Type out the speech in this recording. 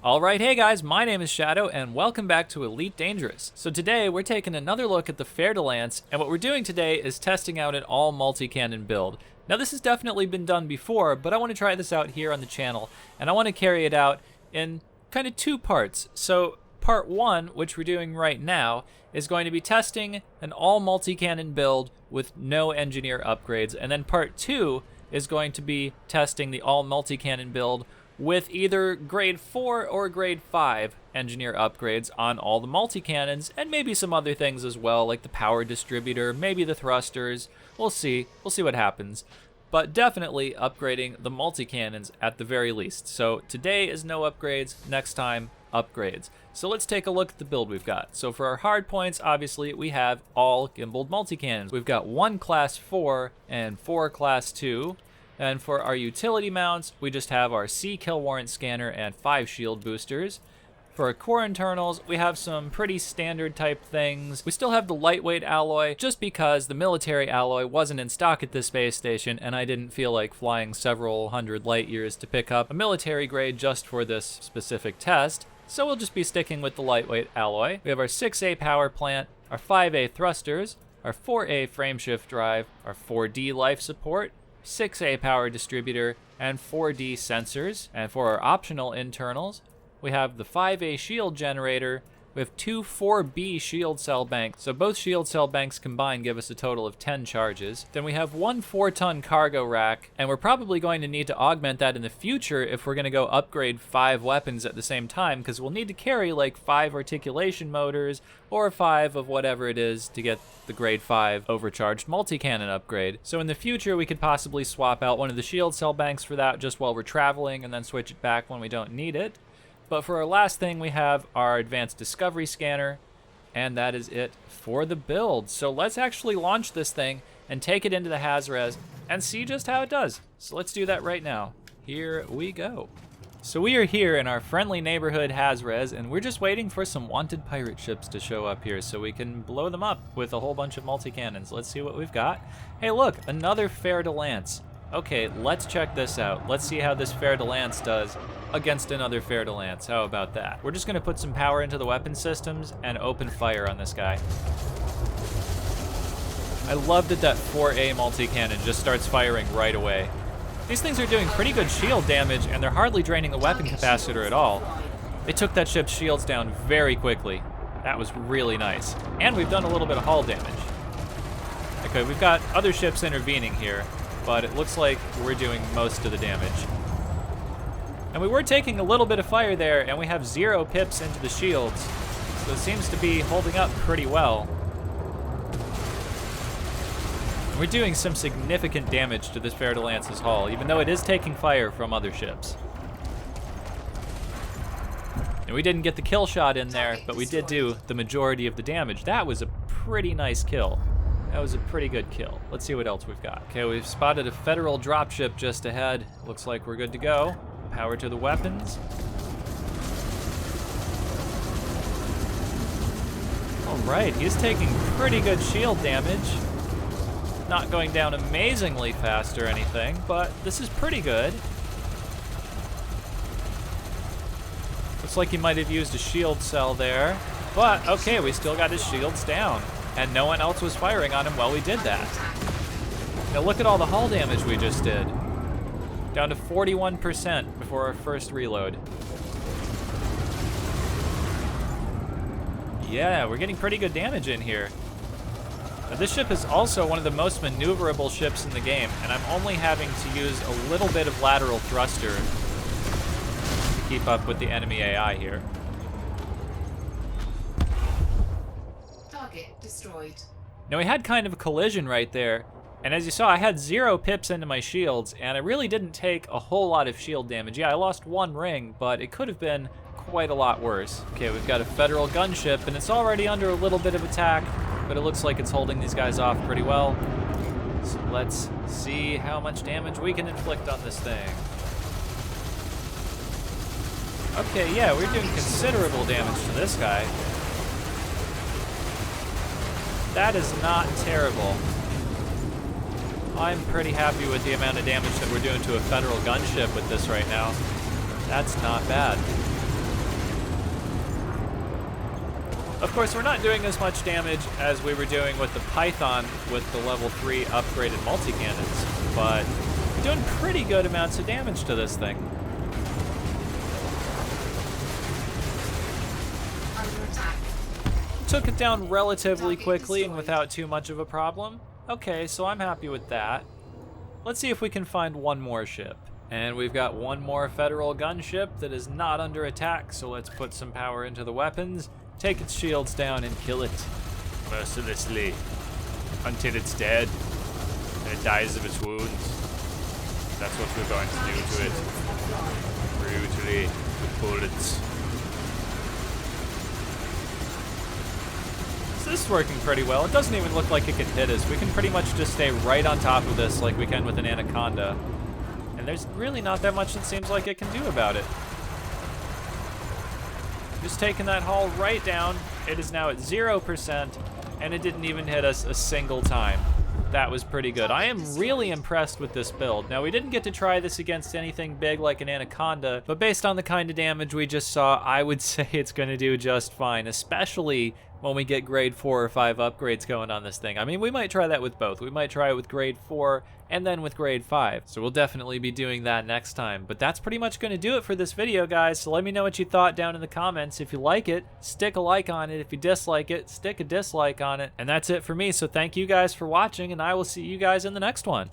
Alright, hey guys, my name is Shadow, and welcome back to Elite Dangerous. So today, we're taking another look at the Fer-de-Lance, and what we're doing today is testing out an all multi-cannon build. Now this has definitely been done before, but I want to try this out here on the channel, and I want to carry it out in kind of two parts. So part one, which we're doing right now, is going to be testing an all multi-cannon build with no engineer upgrades, and then part two is going to be testing the all multi-cannon build with either grade 4 or grade 5 engineer upgrades on all the multi-cannons, and maybe some other things as well, like the power distributor, maybe the thrusters. We'll see what happens. But definitely upgrading the multi-cannons at the very least. So today is no upgrades, next time, upgrades. So let's take a look at the build we've got. So for our hard points, obviously, we have all gimbaled multi-cannons. We've got 1 class 4 and 4 class 2. And for our utility mounts, we just have our C kill warrant scanner and 5 shield boosters. For our core internals, we have some pretty standard type things. We still have the lightweight alloy, just because the military alloy wasn't in stock at this space station, and I didn't feel like flying several hundred light years to pick up a military grade just for this specific test. So we'll just be sticking with the lightweight alloy. We have our 6A power plant, our 5A thrusters, our 4A frameshift drive, our 4D life support, 6A power distributor, and 4D sensors. And for our optional internals, we have the 5A shield generator. We have 2 4B shield cell banks. So both shield cell banks combined give us a total of 10 charges. Then we have 1 4-ton cargo rack, and we're probably going to need to augment that in the future if we're going to go upgrade 5 weapons at the same time, because we'll need to carry like 5 articulation motors or 5 of whatever it is to get the grade 5 overcharged multi-cannon upgrade. So in the future, we could possibly swap out one of the shield cell banks for that just while we're traveling and then switch it back when we don't need it. But for our last thing, we have our advanced discovery scanner, and that is it for the build. So let's actually launch this thing and take it into the Haz-Res and see just how it does. So let's do that right now. Here we go. So we are here in our friendly neighborhood Haz-Res, and we're just waiting for some wanted pirate ships to show up here so we can blow them up with a whole bunch of multi-cannons. Let's see what we've got. Hey look, another Fer-de-Lance. Okay, let's check this out. Let's see how this Fer-de-Lance does against another Fer-de-Lance. How about that? We're just gonna put some power into the weapon systems and open fire on this guy. I love that 4A multi-cannon just starts firing right away. These things are doing pretty good shield damage, and they're hardly draining the weapon capacitor at all. They took that ship's shields down very quickly. That was really nice. And we've done a little bit of hull damage. Okay, we've got other ships intervening here, but it looks like we're doing most of the damage. And we were taking a little bit of fire there, and we have 0 pips into the shields, so it seems to be holding up pretty well. And we're doing some significant damage to this Fer-de-Lance's hull, even though it is taking fire from other ships. And we didn't get the kill shot in there, but we did do the majority of the damage. That was a pretty nice kill. That was a pretty good kill. Let's see what else we've got. Okay, we've spotted a federal dropship just ahead. Looks like we're good to go. Power to the weapons. All right, he's taking pretty good shield damage. Not going down amazingly fast or anything, but this is pretty good. Looks like he might have used a shield cell there, but okay, we still got his shields down. And no one else was firing on him while we did that. Now look at all the hull damage we just did. Down to 41% before our first reload. Yeah, we're getting pretty good damage in here. Now this ship is also one of the most maneuverable ships in the game, and I'm only having to use a little bit of lateral thruster to keep up with the enemy AI here. Destroyed. Now we had kind of a collision right there, and as you saw, I had 0 pips into my shields, and I really didn't take a whole lot of shield damage. Yeah, I lost 1 ring, but it could have been quite a lot worse. Okay, we've got a federal gunship, and it's already under a little bit of attack, but it looks like it's holding these guys off pretty well. So let's see how much damage we can inflict on this thing. Okay, yeah, we're doing considerable damage to this guy. That is not terrible. I'm pretty happy with the amount of damage that we're doing to a federal gunship with this right now. That's not bad. Of course, we're not doing as much damage as we were doing with the Python with the level 3 upgraded multi-cannons, but we're doing pretty good amounts of damage to this thing. Took it down relatively quickly and without too much of a problem. Okay, so I'm happy with that. Let's see if we can find one more ship. And we've got one more Federal gunship that is not under attack, so let's put some power into the weapons, take its shields down, and kill it mercilessly until it's dead and it dies of its wounds. That's what we're going to do to it. Brutally, with bullets. This is working pretty well. It doesn't even look like it can hit us. We can pretty much just stay right on top of this like we can with an Anaconda. And there's really not that much it seems like it can do about it. Just taking that hull right down. It is now at 0%, and it didn't even hit us a single time. That was pretty good. I am really impressed with this build. Now, we didn't get to try this against anything big like an Anaconda, but based on the kind of damage we just saw, I would say it's going to do just fine, especially when we get grade 4 or 5 upgrades going on this thing. I mean, we might try that with both. We might try it with grade 4 and then with grade 5. So we'll definitely be doing that next time. But that's pretty much going to do it for this video, guys. So let me know what you thought down in the comments. If you like it, stick a like on it. If you dislike it, stick a dislike on it. And that's it for me. So thank you guys for watching, and I will see you guys in the next one.